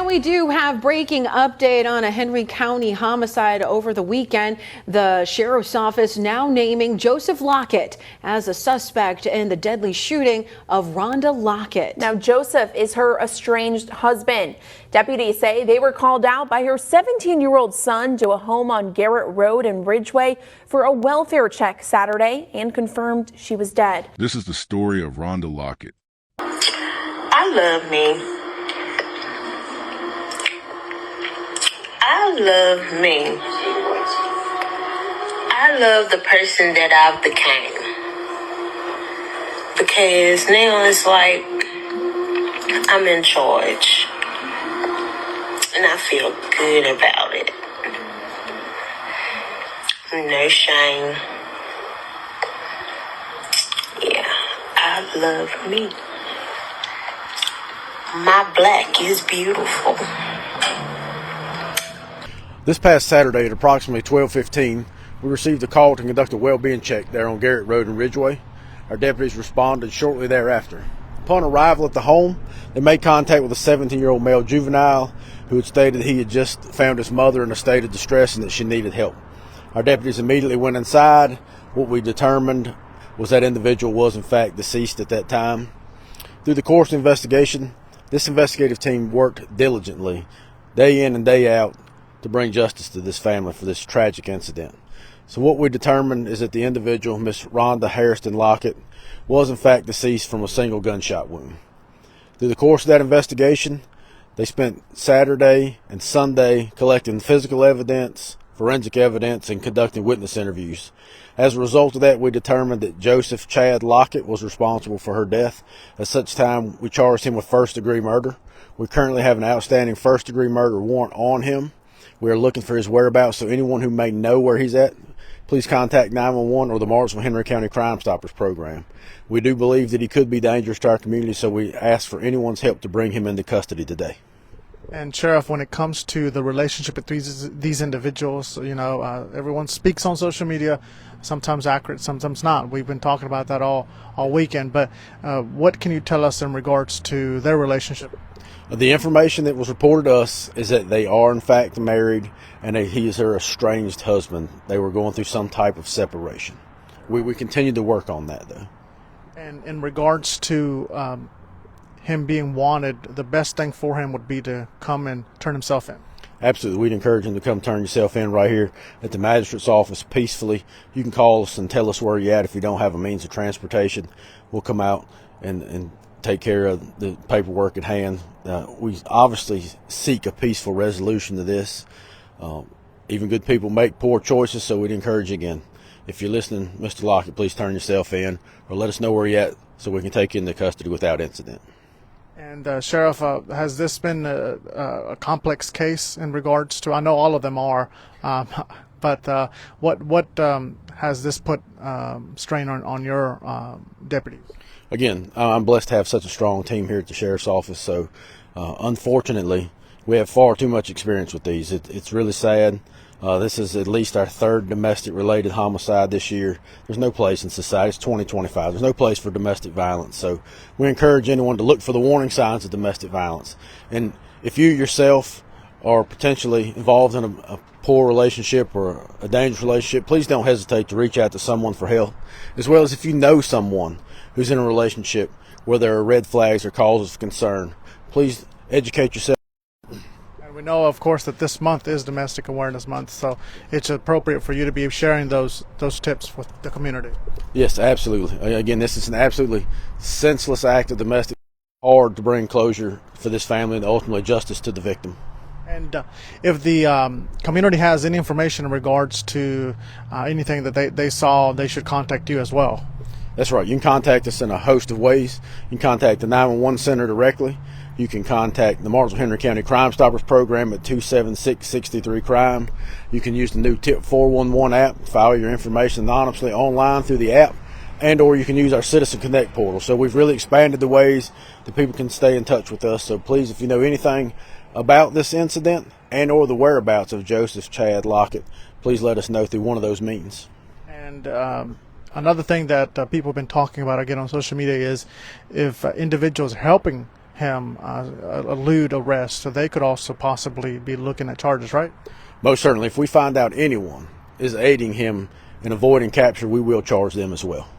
we do have breaking update on a Henry County homicide over the weekend. The sheriff's office now naming Joseph Lockett as a suspect in the deadly shooting of Rhonda Lockett. Now, Joseph is her estranged husband. Deputies say they were called out by her 17-year-old son to a home on Garrett Road in Ridgeway for a welfare check Saturday and confirmed she was dead. This is the story of Rhonda Lockett. I love me. I love me. I love the person that I've became. Because now it's like I'm in charge. And I feel good about it. No shame. Yeah, I love me. My black is beautiful. This past Saturday at approximately 12:15, we received a call to conduct a well-being check there on Garrett Road in Ridgeway. Our deputies responded shortly thereafter. Upon arrival at the home, they made contact with a 17-year-old male juvenile who had stated he had just found his mother in a state of distress and that she needed help. Our deputies immediately went inside. What we determined was that individual was in fact deceased at that time. Through the course of the investigation, this investigative team worked diligently, day in and day out, to bring justice to this family for this tragic incident. So what we determined is that the individual, Miss Rhonda Hairston Lockett, was in fact deceased from a single gunshot wound. Through the course of that investigation, they spent Saturday and Sunday collecting physical evidence, forensic evidence, and conducting witness interviews. As a result of that, we determined that Joseph Chad Lockett was responsible for her death. At such time, we charged him with first-degree murder. We currently have an outstanding first-degree murder warrant on him. We are looking for his whereabouts, so anyone who may know where he's at, please contact 911 or the Martinsville-Henry County Crime Stoppers program. We do believe that he could be dangerous to our community, so we ask for anyone's help to bring him into custody today. And Sheriff, when it comes to the relationship between these individuals, everyone speaks on social media, sometimes accurate, sometimes not. We've been talking about that all weekend, but what can you tell us in regards to their relationship? The information that was reported to us is that they are in fact married and that he is her estranged husband. They were going through some type of separation. We continue to work on that though. And in regards to him being wanted, the best thing for him would be to come and turn himself in. Absolutely. We'd encourage him to come turn yourself in right here at the magistrate's office peacefully. You can call us and tell us where you're at if you don't have a means of transportation. We'll come out and take care of the paperwork at hand. We obviously seek a peaceful resolution to this. Even good people make poor choices, so we'd encourage you again. If you're listening, Mr. Lockett, please turn yourself in or let us know where you're at so we can take you into custody without incident. And Sheriff, has this been a complex case in regards to, I know all of them are, but what has this put strain on your deputies? Again, I'm blessed to have such a strong team here at the Sheriff's Office, so unfortunately, we have far too much experience with these. It's really sad. This is at least our third domestic-related homicide this year. There's no place in society. It's 2025. There's no place for domestic violence. So we encourage anyone to look for the warning signs of domestic violence. And if you yourself are potentially involved in a poor relationship or a dangerous relationship, please don't hesitate to reach out to someone for help. As well as if you know someone who's in a relationship where there are red flags or causes of concern, please educate yourself. We know, of course, that this month is Domestic Awareness Month, so it's appropriate for you to be sharing those tips with the community. Yes, absolutely. Again, this is an absolutely senseless act of domestic. Hard to bring closure for this family and ultimately justice to the victim. And if the community has any information in regards to anything that they saw, they should contact you as well. That's right. You can contact us in a host of ways. You can contact the 911 center directly. You can contact the Martinsville-Henry County Crime Stoppers program at 276-63-CRIME. You can use the new Tip 411 app, file your information anonymously online through the app, and or you can use our Citizen Connect portal. So we've really expanded the ways that people can stay in touch with us. So please, if you know anything about this incident and or the whereabouts of Joseph Chad Lockett, please let us know through one of those means. And another thing that people have been talking about again on social media is if individuals are helping him elude arrest. So they could also possibly be looking at charges, right? Most certainly. If we find out anyone is aiding him in avoiding capture, we will charge them as well.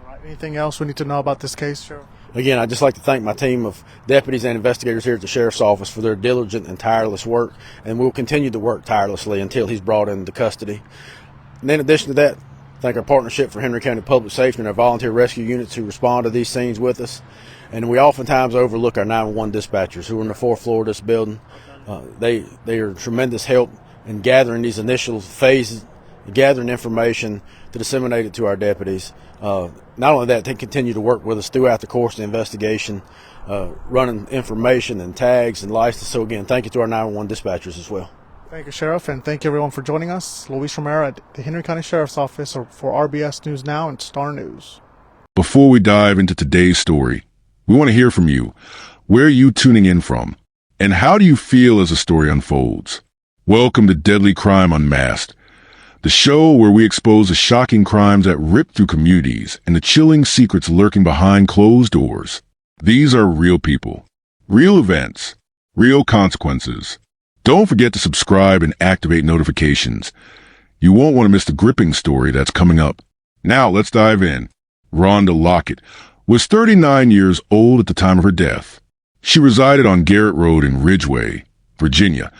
All right. Anything else we need to know about this case, Sheriff? Again, I'd just like to thank my team of deputies and investigators here at the Sheriff's Office for their diligent and tireless work, and we'll continue to work tirelessly until he's brought into custody. And in addition to that, thank our partnership for Henry County Public Safety and our volunteer rescue units who respond to these scenes with us. And we oftentimes overlook our 911 dispatchers who are on the fourth floor of this building. They are tremendous help in gathering these initial phases, gathering information to disseminate it to our deputies. Not only that, they continue to work with us throughout the course of the investigation, running information and tags and licenses. So again, thank you to our 911 dispatchers as well. Thank you, Sheriff, and thank you everyone for joining us. Luis Romero at the Henry County Sheriff's Office for RBS News Now and Star News. Before we dive into today's story, we want to hear from you. Where are you tuning in from? And how do you feel as the story unfolds? Welcome to Deadly Crime Unmasked, the show where we expose the shocking crimes that rip through communities and the chilling secrets lurking behind closed doors. These are real people, real events, real consequences. Don't forget to subscribe and activate notifications. You won't want to miss the gripping story that's coming up. Now let's dive in. Rhonda Lockett was 39 years old at the time of her death. She resided on Garrett Road in Ridgeway, Virginia,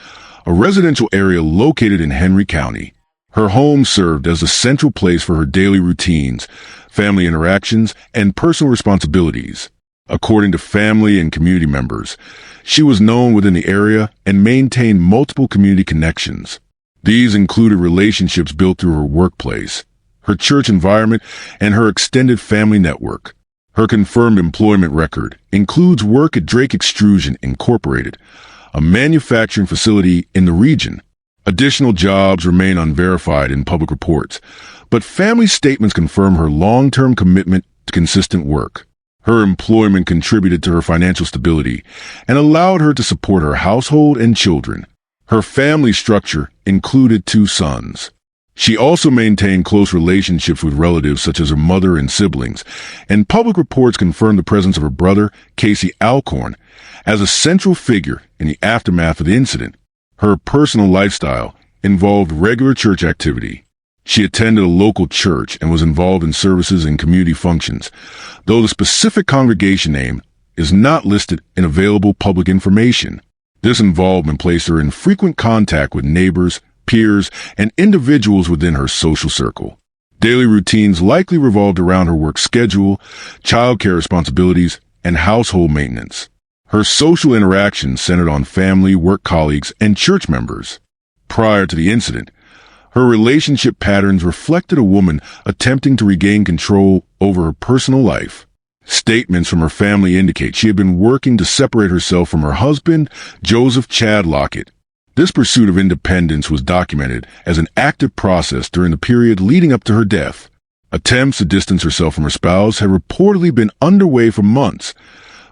a residential area located in Henry County. Her home served as a central place for her daily routines, family interactions, and personal responsibilities. According to family and community members, she was known within the area and maintained multiple community connections. These included relationships built through her workplace, her church environment, and her extended family network. Her confirmed employment record includes work at Drake Extrusion Incorporated, a manufacturing facility in the region. Additional jobs remain unverified in public reports, but family statements confirm her long-term commitment to consistent work. Her employment contributed to her financial stability and allowed her to support her household and children. Her family structure included 2 sons. She also maintained close relationships with relatives such as her mother and siblings, and public reports confirmed the presence of her brother, Casey Alcorn, as a central figure in the aftermath of the incident. Her personal lifestyle involved regular church activity. She attended a local church and was involved in services and community functions, though the specific congregation name is not listed in available public information. This involvement placed her in frequent contact with neighbors, peers, and individuals within her social circle. Daily routines likely revolved around her work schedule, childcare responsibilities, and household maintenance. Her social interactions centered on family, work colleagues, and church members. Prior to the incident, her relationship patterns reflected a woman attempting to regain control over her personal life. Statements from her family indicate she had been working to separate herself from her husband, Joseph Chad Lockett. This pursuit of independence was documented as an active process during the period leading up to her death. Attempts to distance herself from her spouse had reportedly been underway for months,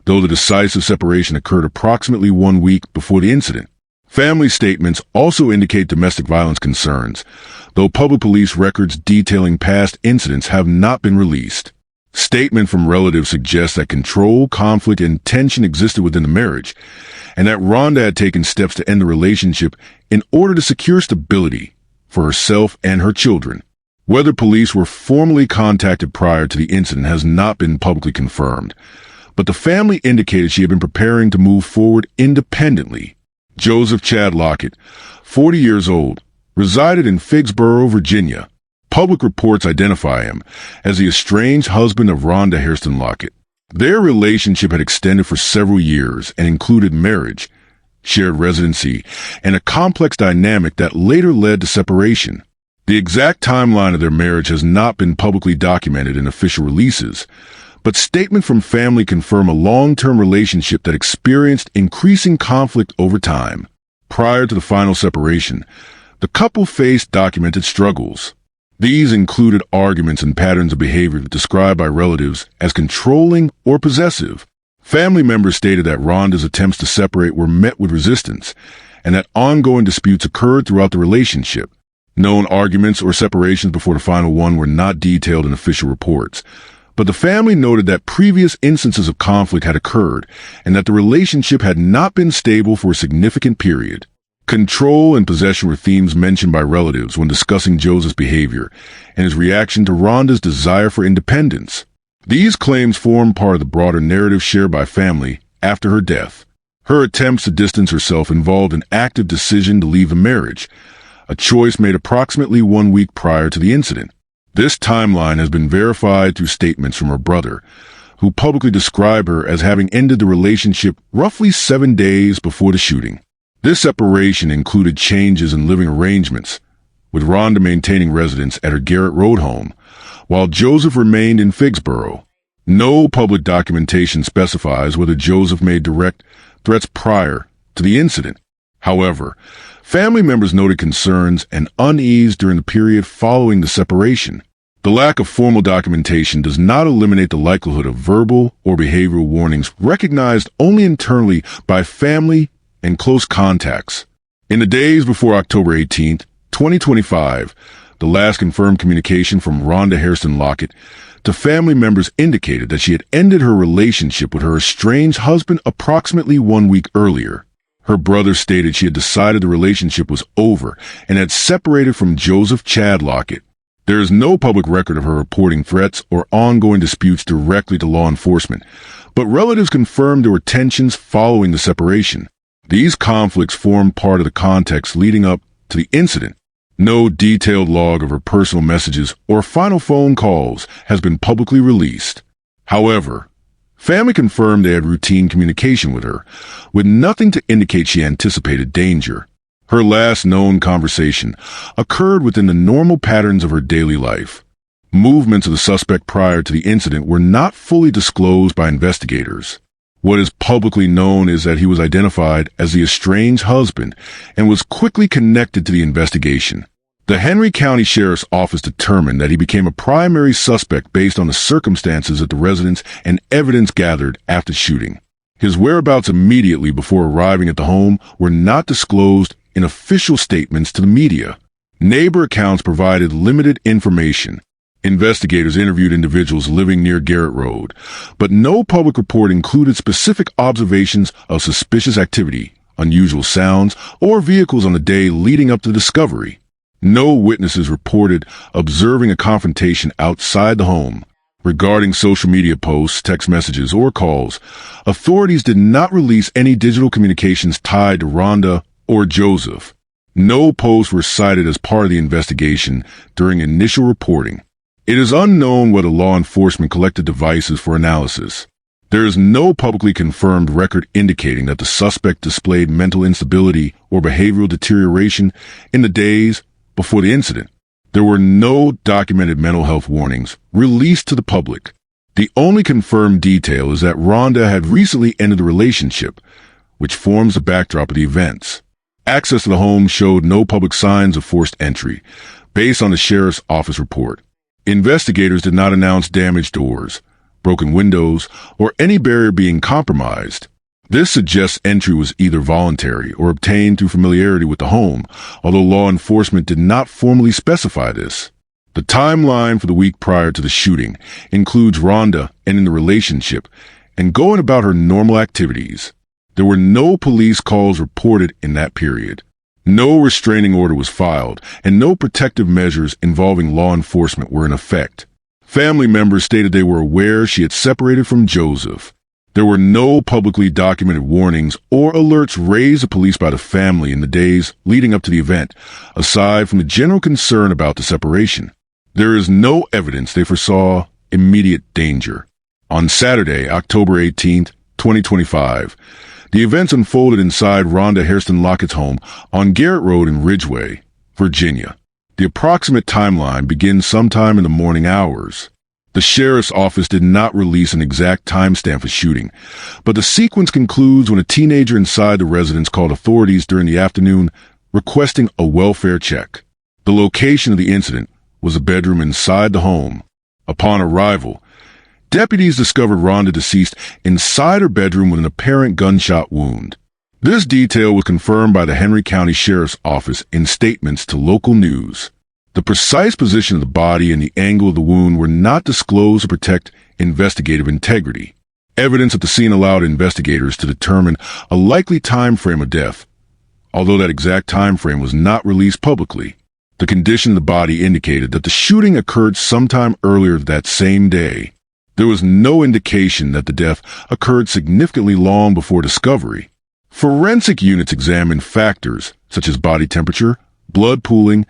though the decisive separation occurred approximately 1 week before the incident. Family statements also indicate domestic violence concerns, though public police records detailing past incidents have not been released. Statement from relatives suggests that control, conflict, and tension existed within the marriage, and that Rhonda had taken steps to end the relationship in order to secure stability for herself and her children. Whether police were formally contacted prior to the incident has not been publicly confirmed, but the family indicated she had been preparing to move forward independently. Joseph Chad Lockett, 40 years old, resided in Figsboro, Virginia. Public reports identify him as the estranged husband of Rhonda Hairston Lockett. Their relationship had extended for several years and included marriage, shared residency, and a complex dynamic that later led to separation. The exact timeline of their marriage has not been publicly documented in official releases, but statements from family confirm a long-term relationship that experienced increasing conflict over time. Prior to the final separation, the couple faced documented struggles. These included arguments and patterns of behavior described by relatives as controlling or possessive. Family members stated that Rhonda's attempts to separate were met with resistance, and that ongoing disputes occurred throughout the relationship. Known arguments or separations before the final one were not detailed in official reports, But the family noted that previous instances of conflict had occurred and that the relationship had not been stable for a significant period. Control and possession were themes mentioned by relatives when discussing Joseph's behavior and his reaction to Rhonda's desire for independence. These claims form part of the broader narrative shared by family after her death. Her attempts to distance herself involved an active decision to leave the marriage, a choice made approximately 1 week prior to the incident. This timeline has been verified through statements from her brother, who publicly described her as having ended the relationship roughly 7 days before the shooting. This separation included changes in living arrangements, with Rhonda maintaining residence at her Garrett Road home, while Joseph remained in Figsboro. No public documentation specifies whether Joseph made direct threats prior to the incident. However, family members noted concerns and unease during the period following the separation. The lack of formal documentation does not eliminate the likelihood of verbal or behavioral warnings recognized only internally by family and close contacts. In the days before October 18, 2025, the last confirmed communication from Rhonda Hairston Lockett to family members indicated that she had ended her relationship with her estranged husband approximately 1 week earlier. Her brother stated she had decided the relationship was over and had separated from Joseph Chad Lockett. There is no public record of her reporting threats or ongoing disputes directly to law enforcement, but relatives confirmed there were tensions following the separation. These conflicts formed part of the context leading up to the incident. No detailed log of her personal messages or final phone calls has been publicly released. However, family confirmed they had routine communication with her, with nothing to indicate she anticipated danger. Her last known conversation occurred within the normal patterns of her daily life. Movements of the suspect prior to the incident were not fully disclosed by investigators. What is publicly known is that he was identified as the estranged husband and was quickly connected to the investigation. The Henry County Sheriff's Office determined that he became a primary suspect based on the circumstances at the residence and evidence gathered after shooting. His whereabouts immediately before arriving at the home were not disclosed in official statements to the media. Neighbor accounts provided limited information. Investigators interviewed individuals living near Garrett Road, but no public report included specific observations of suspicious activity, unusual sounds, or vehicles on the day leading up to the discovery. No witnesses reported observing a confrontation outside the home. Regarding social media posts, text messages, or calls, authorities did not release any digital communications tied to Rhonda or Joseph. No posts were cited as part of the investigation during initial reporting. It is unknown whether law enforcement collected devices for analysis. There is no publicly confirmed record indicating that the suspect displayed mental instability or behavioral deterioration in the days before the incident. There were no documented mental health warnings released to the public. The only confirmed detail is that Rhonda had recently ended the relationship, which forms the backdrop of the events. Access to the home showed no public signs of forced entry, based on the sheriff's office report. Investigators did not announce damaged doors, broken windows, or any barrier being compromised. This suggests entry was either voluntary or obtained through familiarity with the home, although law enforcement did not formally specify this. The timeline for the week prior to the shooting includes Rhonda ending the relationship and going about her normal activities. There were no police calls reported in that period. No restraining order was filed, and no protective measures involving law enforcement were in effect. Family members stated they were aware she had separated from Joseph. There were no publicly documented warnings or alerts raised to police by the family in the days leading up to the event, aside from the general concern about the separation. There is no evidence they foresaw immediate danger. On Saturday, October 18, 2025, the events unfolded inside Rhonda Hairston Lockett's home on Garrett Road in Ridgeway, Virginia. The approximate timeline begins sometime in the morning hours. The sheriff's office did not release an exact timestamp for shooting, but the sequence concludes when a teenager inside the residence called authorities during the afternoon requesting a welfare check. The location of the incident was a bedroom inside the home. Upon arrival, deputies discovered Rhonda deceased inside her bedroom with an apparent gunshot wound. This detail was confirmed by the Henry County Sheriff's Office in statements to local news. The precise position of the body and the angle of the wound were not disclosed to protect investigative integrity. Evidence at the scene allowed investigators to determine a likely time frame of death, although that exact time frame was not released publicly. The condition of the body indicated that the shooting occurred sometime earlier that same day. There was no indication that the death occurred significantly long before discovery. Forensic units examined factors such as body temperature, blood pooling,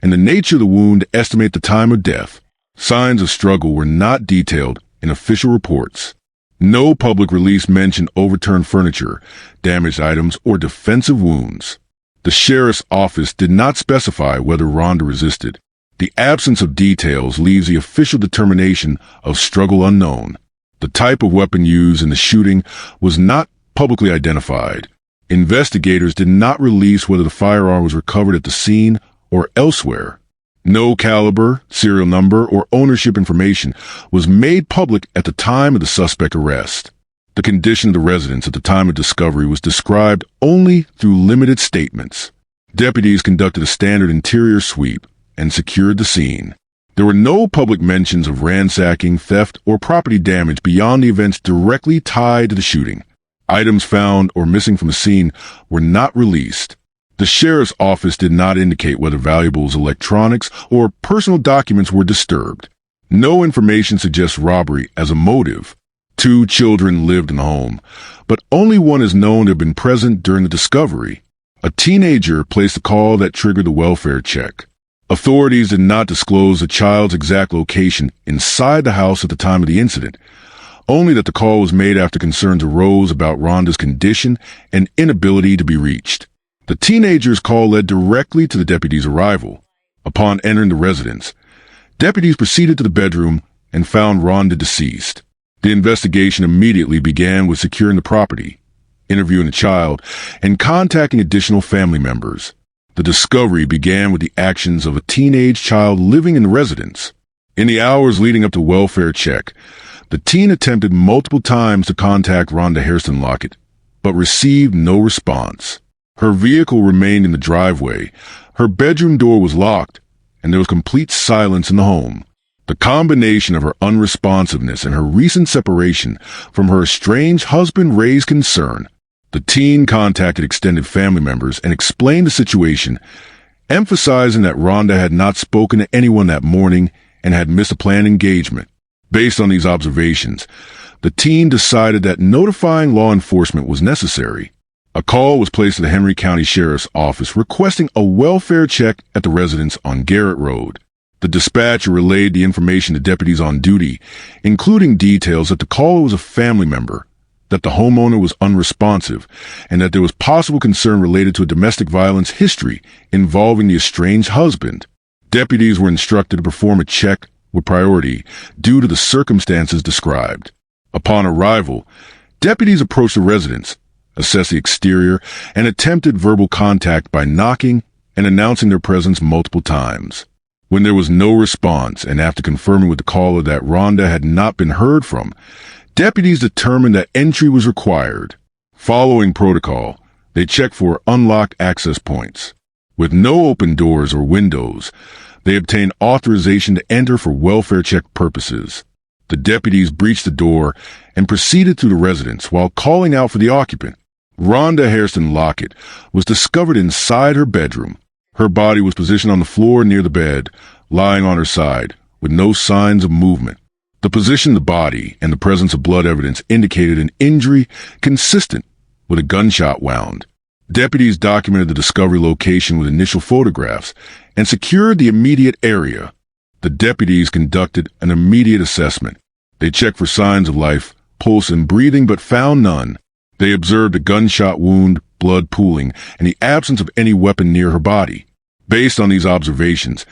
and the nature of the wound to estimate the time of death. Signs of struggle were not detailed in official reports. No public release mentioned overturned furniture, damaged items, or defensive wounds. The sheriff's office did not specify whether Rhonda resisted. The absence of details leaves the official determination of struggle unknown. The type of weapon used in the shooting was not publicly identified. Investigators did not release whether the firearm was recovered at the scene or elsewhere. No caliber, serial number, or ownership information was made public at the time of the suspect arrest. The condition of the residence at the time of discovery was described only through limited statements. Deputies conducted a standard interior sweep and secured the scene. There were no public mentions of ransacking, theft, or property damage beyond the events directly tied to the shooting. Items found or missing from the scene were not released. The sheriff's office did not indicate whether valuables, electronics, or personal documents were disturbed. No information suggests robbery as a motive. 2 children lived in the home, but only one is known to have been present during the discovery. A teenager placed a call that triggered the welfare check. Authorities did not disclose the child's exact location inside the house at the time of the incident, only that the call was made after concerns arose about Rhonda's condition and inability to be reached. The teenager's call led directly to the deputies' arrival. Upon entering the residence, deputies proceeded to the bedroom and found Rhonda deceased. The investigation immediately began with securing the property, interviewing the child, and contacting additional family members. The discovery began with the actions of a teenage child living in the residence. In the hours leading up to welfare check, the teen attempted multiple times to contact Rhonda Hairston Lockett, but received no response. Her vehicle remained in the driveway, her bedroom door was locked, and there was complete silence in the home. The combination of her unresponsiveness and her recent separation from her estranged husband raised concern. The teen contacted extended family members and explained the situation, emphasizing that Rhonda had not spoken to anyone that morning and had missed a planned engagement. Based on these observations, the teen decided that notifying law enforcement was necessary. A call was placed to the Henry County Sheriff's Office requesting a welfare check at the residence on Garrett Road. The dispatcher relayed the information to deputies on duty, including details that the caller was a family member, that the homeowner was unresponsive, and that there was possible concern related to a domestic violence history involving the estranged husband. Deputies were instructed to perform a check with priority due to the circumstances described. Upon arrival, deputies approached the residence, assessed the exterior, and attempted verbal contact by knocking and announcing their presence multiple times. When there was no response, and after confirming with the caller that Rhonda had not been heard from, deputies determined that entry was required. Following protocol, they checked for unlocked access points. With no open doors or windows, they obtained authorization to enter for welfare check purposes. The deputies breached the door and proceeded through the residence while calling out for the occupant. Rhonda Hairston Lockett was discovered inside her bedroom. Her body was positioned on the floor near the bed, lying on her side, with no signs of movement. The position of the body and the presence of blood evidence indicated an injury consistent with a gunshot wound. Deputies documented the discovery location with initial photographs and secured the immediate area. The deputies conducted an immediate assessment. They checked for signs of life, pulse, and breathing, but found none. They observed a gunshot wound, blood pooling, and the absence of any weapon near her body. Based on these observations,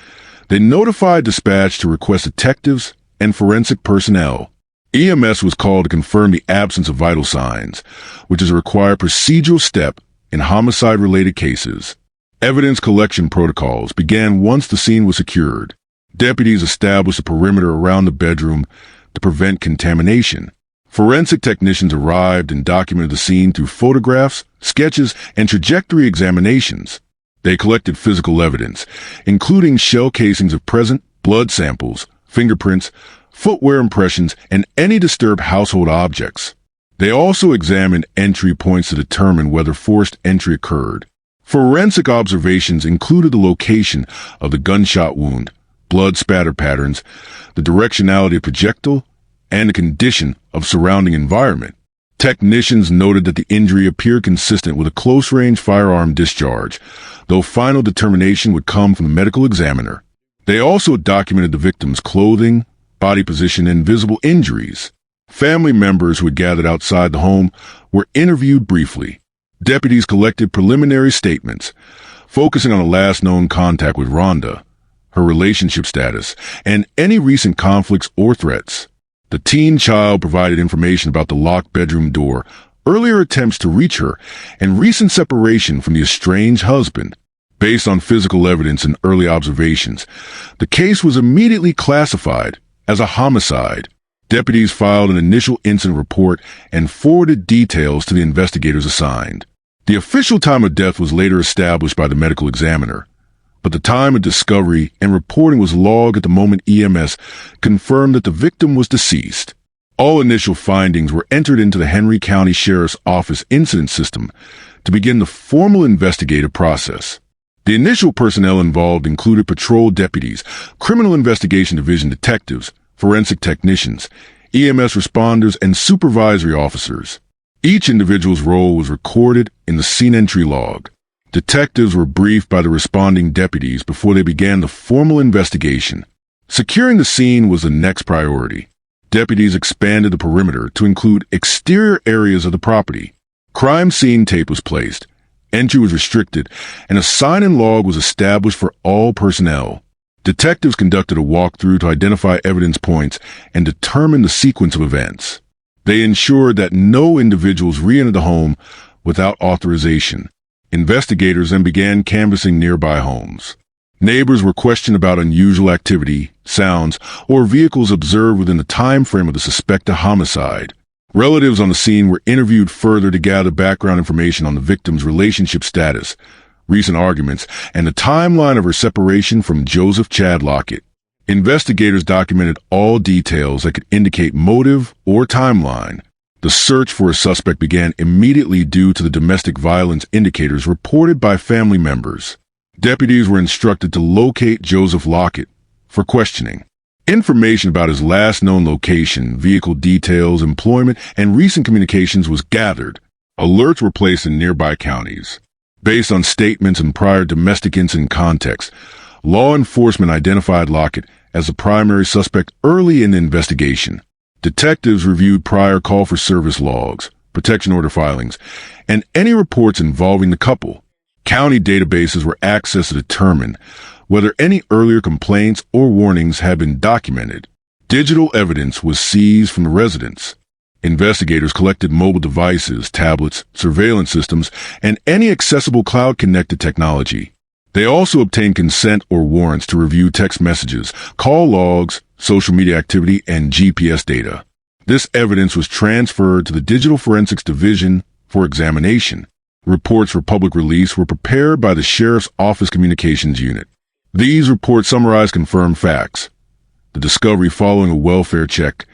they notified dispatch to request detectives and forensic personnel. EMS was called to confirm the absence of vital signs, which is a required procedural step in homicide-related cases. Evidence collection protocols began once the scene was secured. Deputies established a perimeter around the bedroom to prevent contamination. Forensic technicians arrived and documented the scene through photographs, sketches, and trajectory examinations. They collected physical evidence, including shell casings of present, blood samples, fingerprints, footwear impressions, and any disturbed household objects. They also examined entry points to determine whether forced entry occurred. Forensic observations included the location of the gunshot wound, blood spatter patterns, the directionality of projectile, and the condition of surrounding environment. Technicians noted that the injury appeared consistent with a close-range firearm discharge, though final determination would come from the medical examiner. They also documented the victim's clothing, body position, and visible injuries. Family members who had gathered outside the home were interviewed briefly. Deputies collected preliminary statements, focusing on the last known contact with Rhonda, her relationship status, and any recent conflicts or threats. The teen child provided information about the locked bedroom door, earlier attempts to reach her, and recent separation from the estranged husband. Based on physical evidence and early observations, the case was immediately classified as a homicide. Deputies filed an initial incident report and forwarded details to the investigators assigned. The official time of death was later established by the medical examiner, but the time of discovery and reporting was logged at the moment. EMS confirmed that the victim was deceased. All initial findings were entered into the Henry County Sheriff's Office incident system to begin the formal investigative process. The initial personnel involved included patrol deputies, criminal investigation division detectives, forensic technicians, EMS responders, and supervisory officers. Each individual's role was recorded in the scene entry log. Detectives were briefed by the responding deputies before they began the formal investigation. Securing the scene was the next priority. Deputies expanded the perimeter to include exterior areas of the property. Crime scene tape was placed, entry was restricted, and a sign-in log was established for all personnel. Detectives conducted a walkthrough to identify evidence points and determine the sequence of events. They ensured that no individuals re-entered the home without authorization. Investigators then began canvassing nearby homes. Neighbors were questioned about unusual activity, sounds, or vehicles observed within the time frame of the suspected homicide. Relatives on the scene were interviewed further to gather background information on the victim's relationship status, recent arguments, and the timeline of her separation from Joseph Chad Lockett. Investigators documented all details that could indicate motive or timeline. The search for a suspect began immediately due to the domestic violence indicators reported by family members. Deputies were instructed to locate Joseph Lockett for questioning. Information about his last known location, vehicle details, employment, and recent communications was gathered. Alerts were placed in nearby counties. Based on statements and prior domestic incident context, law enforcement identified Lockett as the primary suspect early in the investigation. Detectives reviewed prior call for service logs, protection order filings, and any reports involving the couple. County databases were accessed to determine whether any earlier complaints or warnings had been documented. Digital evidence was seized from the residence. Investigators collected mobile devices, tablets, surveillance systems, and any accessible cloud-connected technology. They also obtained consent or warrants to review text messages, call logs, social media activity, and GPS data. This evidence was transferred to the Digital Forensics Division for examination. Reports for public release were prepared by the Sheriff's Office Communications Unit. These reports summarize confirmed facts: the discovery following a welfare check,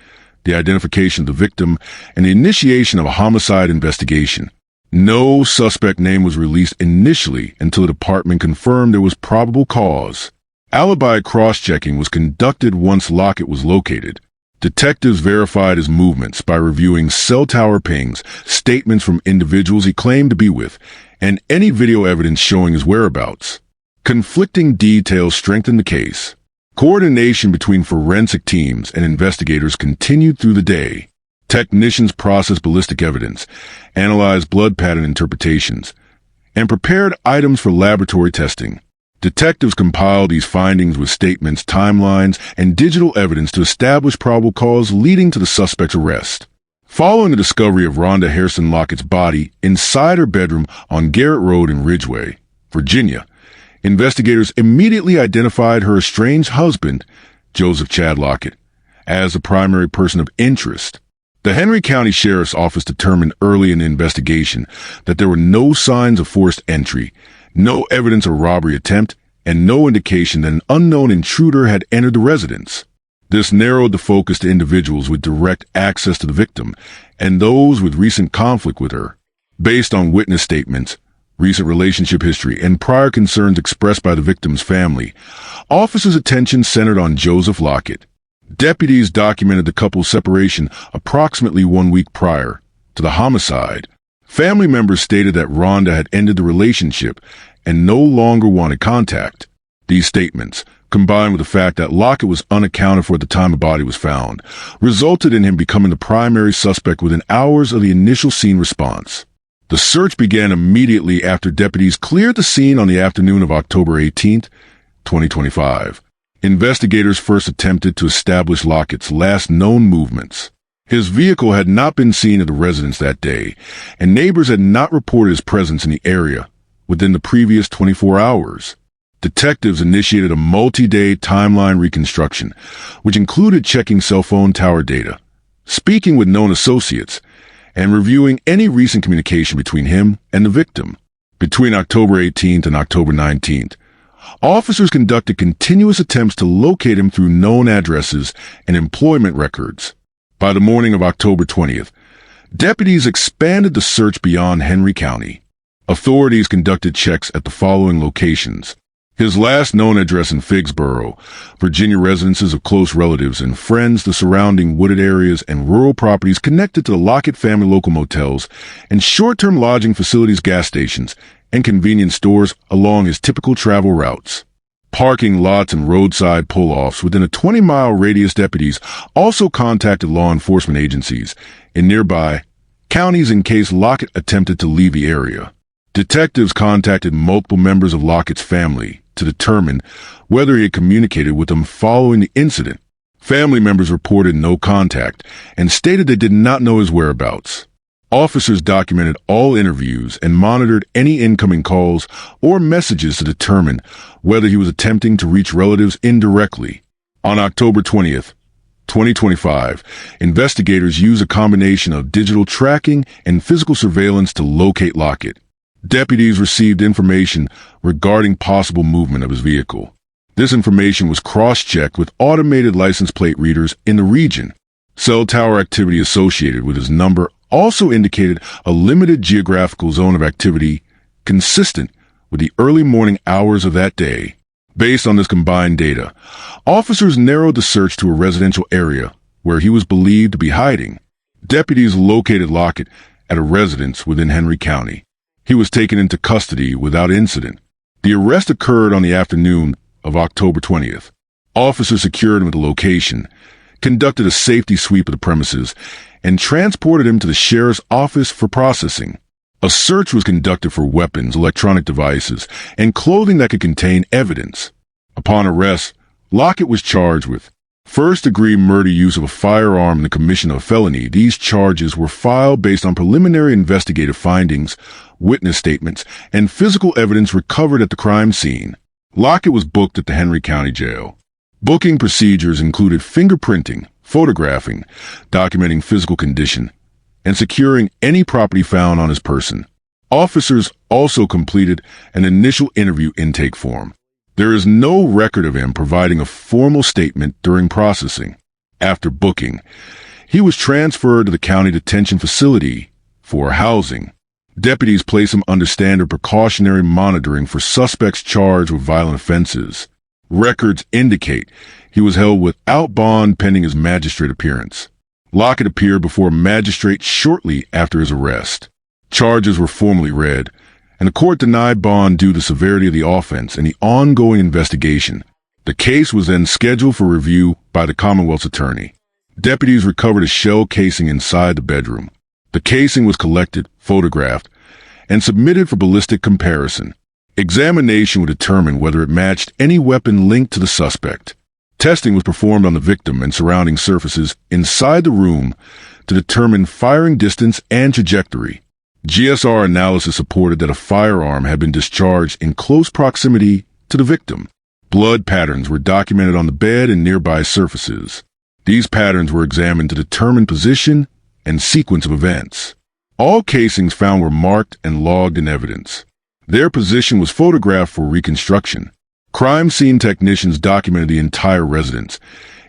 the identification of the victim, and the initiation of a homicide investigation. No suspect name was released initially until the department confirmed there was probable cause. Alibi cross-checking was conducted once Lockett was located. Detectives verified his movements by reviewing cell tower pings, statements from individuals he claimed to be with, and any video evidence showing his whereabouts. Conflicting details strengthened the case. Coordination between forensic teams and investigators continued through the day. Technicians processed ballistic evidence, analyzed blood pattern interpretations, and prepared items for laboratory testing. Detectives compiled these findings with statements, timelines, and digital evidence to establish probable cause leading to the suspect's arrest. Following the discovery of Rhonda Hairston Lockett's body inside her bedroom on Garrett Road in Ridgeway, Virginia, investigators immediately identified her estranged husband, Joseph Chad Lockett, as the primary person of interest. The Henry County Sheriff's Office determined early in the investigation that there were no signs of forced entry, No evidence of robbery attempt, and no indication that an unknown intruder had entered the residence. This narrowed the focus to individuals with direct access to the victim and those with recent conflict with her. Based on witness statements, recent relationship history, and prior concerns expressed by the victim's family, officers' attention centered on Joseph Lockett. Deputies documented the couple's separation approximately 1 week prior to the homicide. Family members stated that Rhonda had ended the relationship and no longer wanted contact. These statements, combined with the fact that Lockett was unaccounted for at the time the body was found, resulted in him becoming the primary suspect within hours of the initial scene response. The search began immediately after deputies cleared the scene on the afternoon of October 18, 2025. Investigators first attempted to establish Lockett's last known movements. His vehicle had not been seen at the residence that day, and neighbors had not reported his presence in the area within the previous 24 hours. Detectives initiated a multi-day timeline reconstruction, which included checking cell phone tower data, speaking with known associates, and reviewing any recent communication between him and the victim. Between October 18th and October 19th, officers conducted continuous attempts to locate him through known addresses and employment records. By the morning of October 20th, deputies expanded the search beyond Henry County. Authorities conducted checks at the following locations: his last known address in Figsboro, Virginia residences of close relatives and friends, the surrounding wooded areas and rural properties connected to the Lockett family local motels and short-term lodging facilities, gas stations, and convenience stores along his typical travel routes. Parking lots and roadside pull-offs within a 20-mile radius. Deputies also contacted law enforcement agencies in nearby counties in case Lockett attempted to leave the area. Detectives contacted multiple members of Lockett's family to determine whether he had communicated with them following the incident. Family members reported no contact and stated they did not know his whereabouts. Officers documented all interviews and monitored any incoming calls or messages to determine whether he was attempting to reach relatives indirectly. On October 20th, 2025, investigators used a combination of digital tracking and physical surveillance to locate Lockett. Deputies received information regarding possible movement of his vehicle. This information was cross-checked with automated license plate readers in the region. Cell tower activity associated with his number also indicated a limited geographical zone of activity consistent with the early morning hours of that day. Based on this combined data, officers narrowed the search to a residential area where he was believed to be hiding. Deputies located Lockett at a residence within Henry County. He was taken into custody without incident. The arrest occurred on the afternoon of October 20th. Officers secured him at the location, conducted a safety sweep of the premises, and transported him to the sheriff's office for processing. A search was conducted for weapons, electronic devices, and clothing that could contain evidence. Upon arrest, Lockett was charged with first-degree murder, use of a firearm, and the commission of a felony. These charges were filed based on preliminary investigative findings, witness statements, and physical evidence recovered at the crime scene. Lockett was booked at the Henry County Jail. Booking procedures included fingerprinting, photographing, documenting physical condition, and securing any property found on his person. Officers also completed an initial interview intake form. There is no record of him providing a formal statement during processing. After booking, he was transferred to the county detention facility for housing. Deputies place him under standard precautionary monitoring for suspects charged with violent offenses. Records indicate he was held without bond pending his magistrate appearance. Lockett appeared before a magistrate shortly after his arrest. Charges were formally read, and the court denied bond due to the severity of the offense and the ongoing investigation. The case was then scheduled for review by the Commonwealth's attorney. Deputies recovered a shell casing inside the bedroom. The casing was collected, photographed, and submitted for ballistic comparison. Examination would determine whether it matched any weapon linked to the suspect. Testing was performed on the victim and surrounding surfaces inside the room to determine firing distance and trajectory. GSR analysis supported that a firearm had been discharged in close proximity to the victim. Blood patterns were documented on the bed and nearby surfaces. These patterns were examined to determine position and sequence of events. All casings found were marked and logged in evidence. Their position was photographed for reconstruction. Crime scene technicians documented the entire residence,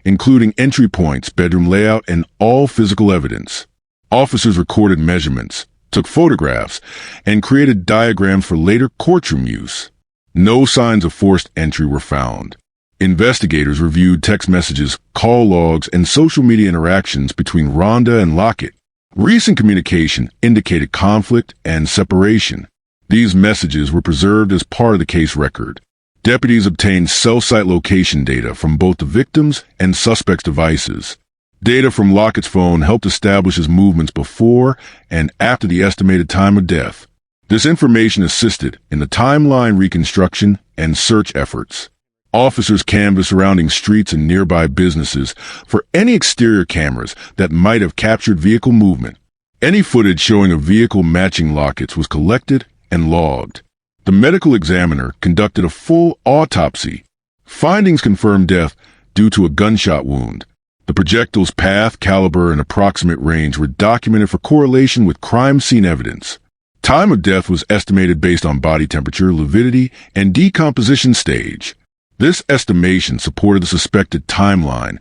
including entry points, bedroom layout, and all physical evidence. Officers recorded measurements, took photographs, and created diagrams for later courtroom use. No signs of forced entry were found. Investigators reviewed text messages, call logs, and social media interactions between Rhonda and Lockett. Recent communication indicated conflict and separation. These messages were preserved as part of the case record. Deputies obtained cell site location data from both the victims and suspects' devices. Data from Lockett's phone helped establish his movements before and after the estimated time of death. This information assisted in the timeline reconstruction and search efforts. Officers canvassed surrounding streets and nearby businesses for any exterior cameras that might have captured vehicle movement. Any footage showing a vehicle matching Lockett's was collected and logged. The medical examiner conducted a full autopsy. Findings confirmed death due to a gunshot wound. The projectile's path, caliber, and approximate range were documented for correlation with crime scene evidence. Time of death was estimated based on body temperature, lividity, and decomposition stage. This estimation supported the suspected timeline,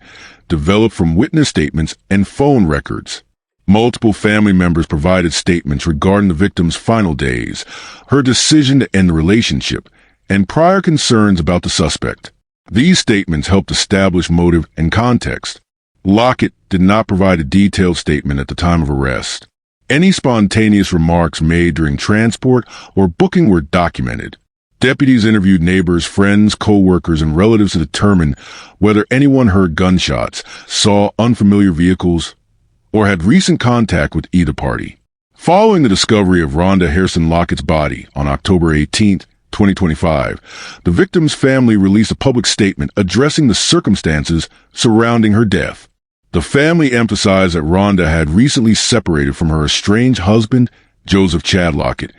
developed from witness statements and phone records. Multiple family members provided statements regarding the victim's final days, her decision to end the relationship, and prior concerns about the suspect. These statements helped establish motive and context. Lockett did not provide a detailed statement at the time of arrest. Any spontaneous remarks made during transport or booking were documented. Deputies interviewed neighbors, friends, co-workers, and relatives to determine whether anyone heard gunshots, saw unfamiliar vehicles, or had recent contact with either party. Following the discovery of Rhonda Harrison Lockett's body on October 18, 2025, the victim's family released a public statement addressing the circumstances surrounding her death. The family emphasized that Rhonda had recently separated from her estranged husband, Joseph Chad Lockett,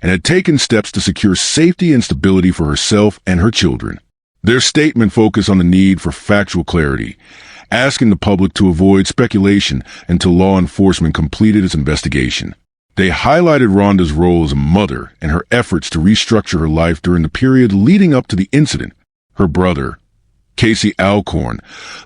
and had taken steps to secure safety and stability for herself and her children. Their statement focused on the need for factual clarity, asking the public to avoid speculation until law enforcement completed its investigation. They highlighted Rhonda's role as a mother and her efforts to restructure her life during the period leading up to the incident. Her brother, Casey Alcorn,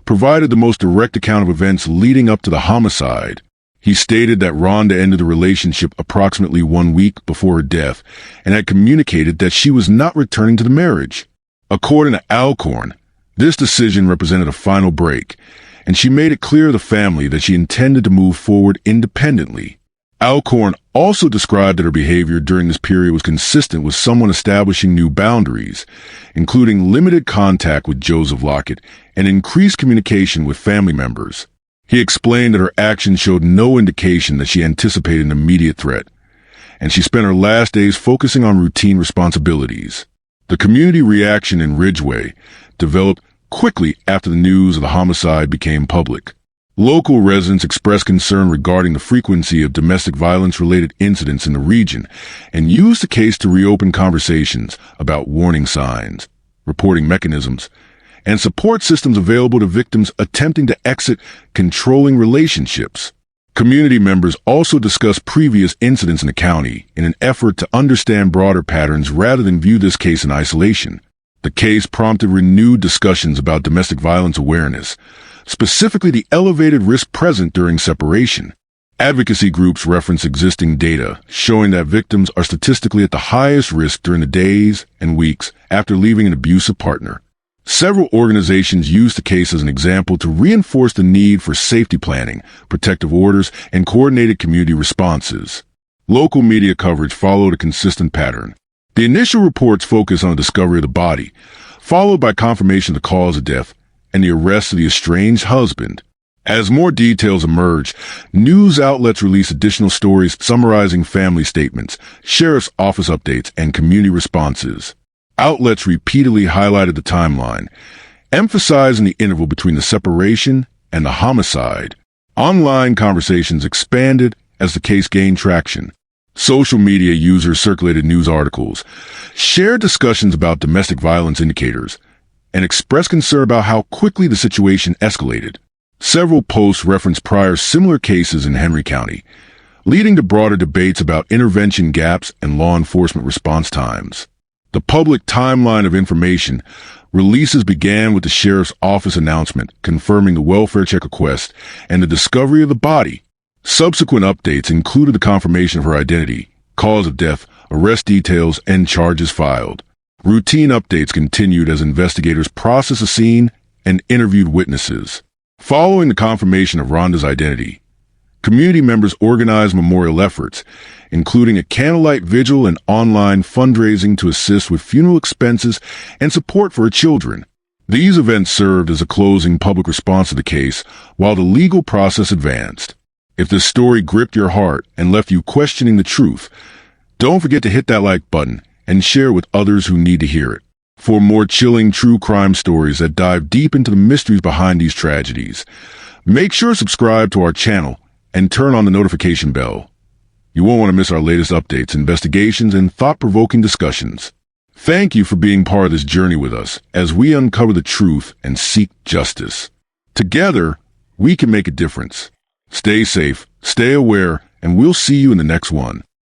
provided the most direct account of events leading up to the homicide. He stated that Rhonda ended the relationship approximately 1 week before her death and had communicated that she was not returning to the marriage. According to Alcorn, this decision represented a final break, and she made it clear to the family that she intended to move forward independently. Alcorn also described that her behavior during this period was consistent with someone establishing new boundaries, including limited contact with Joseph Lockett and increased communication with family members. He explained that her actions showed no indication that she anticipated an immediate threat, and she spent her last days focusing on routine responsibilities. The community reaction in Ridgeway developed quickly after the news of the homicide became public. Local residents expressed concern regarding the frequency of domestic violence-related incidents in the region and used the case to reopen conversations about warning signs, reporting mechanisms, and support systems available to victims attempting to exit controlling relationships. Community members also discussed previous incidents in the county in an effort to understand broader patterns rather than view this case in isolation. The case prompted renewed discussions about domestic violence awareness, specifically the elevated risk present during separation. Advocacy groups reference existing data showing that victims are statistically at the highest risk during the days and weeks after leaving an abusive partner. Several organizations used the case as an example to reinforce the need for safety planning, protective orders, and coordinated community responses. Local media coverage followed a consistent pattern. The initial reports focused on the discovery of the body, followed by confirmation of the cause of death and the arrest of the estranged husband. As more details emerged, news outlets released additional stories summarizing family statements, sheriff's office updates, and community responses. Outlets repeatedly highlighted the timeline, emphasizing the interval between the separation and the homicide. Online conversations expanded as the case gained traction. Social media users circulated news articles, shared discussions about domestic violence indicators, and expressed concern about how quickly the situation escalated. Several posts referenced prior similar cases in Henry County, leading to broader debates about intervention gaps and law enforcement response times. The public timeline of information releases began with the sheriff's office announcement confirming the welfare check request and the discovery of the body. Subsequent updates included the confirmation of her identity, cause of death, arrest details, and charges filed. Routine updates continued as investigators processed the scene and interviewed witnesses. Following the confirmation of Rhonda's identity, community members organized memorial efforts, including a candlelight vigil and online fundraising to assist with funeral expenses and support for her children. These events served as a closing public response to the case while the legal process advanced. If this story gripped your heart and left you questioning the truth, don't forget to hit that like button and share with others who need to hear it. For more chilling true crime stories that dive deep into the mysteries behind these tragedies, make sure to subscribe to our channel and turn on the notification bell. You won't want to miss our latest updates, investigations, and thought-provoking discussions. Thank you for being part of this journey with us as we uncover the truth and seek justice. Together, we can make a difference. Stay safe, stay aware, and we'll see you in the next one.